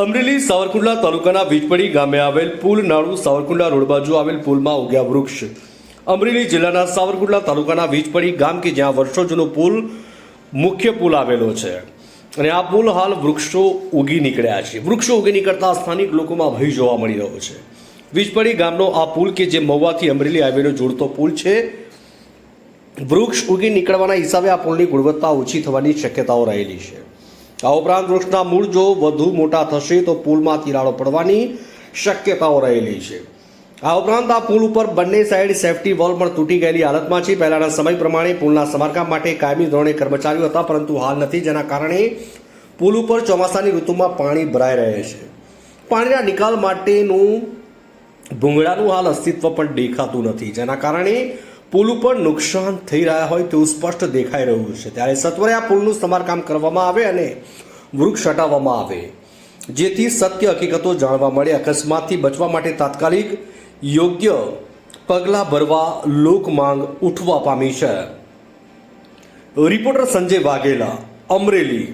અમરેલી સાવરકુંડલા તાલુકાના વીજપડી ગામે આવેલ પુલ નાળુ સાવરકુંડલા રોડ બાજુ આવેલ પુલમાં ઉગ્યા વૃક્ષ। અમરેલી જિલ્લાના સાવરકુંડલા તાલુકાના વીજપડી ગામ કે જ્યાં વર્ષો જૂનો પુલ મુખ્ય પુલ આવેલો છે અને આ પુલ હાલ વૃક્ષો ઉગી નીકળ્યા છે। વૃક્ષો ઉગી નીકળતા સ્થાનિક લોકોમાં ભય જોવા મળી રહ્યો છે। વીજપડી ગામનો આ પુલ કે જે મહુવાથી અમરેલી હાઈવેનો જોડતો પુલ છે, વૃક્ષ ઉગી નીકળવાના હિસાબે આ પુલની ગુણવત્તા ઓછી થવાની શક્યતાઓ રહેલી છે। આ ઉપરાંત વૃક્ષના મૂળ જો વધુ મોટા થશે તો પુલમાં તિરાડો પડવાની શક્યતાઓ રહેલી છે। આ ઉપરાંત આ પુલ ઉપર બંને સાઈડ સેફટી વોલ પણ તૂટી ગયેલી હાલતમાં છે। પહેલાના સમય પ્રમાણે પુલના સમારકામ માટે કાયમી ધોરણે કર્મચારીઓ હતા, પરંતુ હાલ નથી, જેના કારણે પુલ ઉપર ચોમાસાની ઋતુમાં પાણી ભરાઈ રહે છે। પાણીના નિકાલ માટેનું ભૂંગળાનું હાલ અસ્તિત્વ પણ દેખાતું નથી, જેના કારણે પુલ ઉપર નુકસાન થઈ રહ્યા હોય તેવું સ્પષ્ટ દેખાઈ રહ્યું છે। ત્યારે સત્વરે આ પુલનું સમારકામ કરવામાં આવે અને વૃક્ષ હટાવવામાં આવે, જેથી સત્ય હકીકતો જાણવા મળે। અકસ્માતથી બચવા માટે તાત્કાલિક યોગ્ય પગલાં ભરવા લોક માંગ ઉઠવા પામી છે। રિપોર્ટર સંજય વાઘેલા, અમરેલી।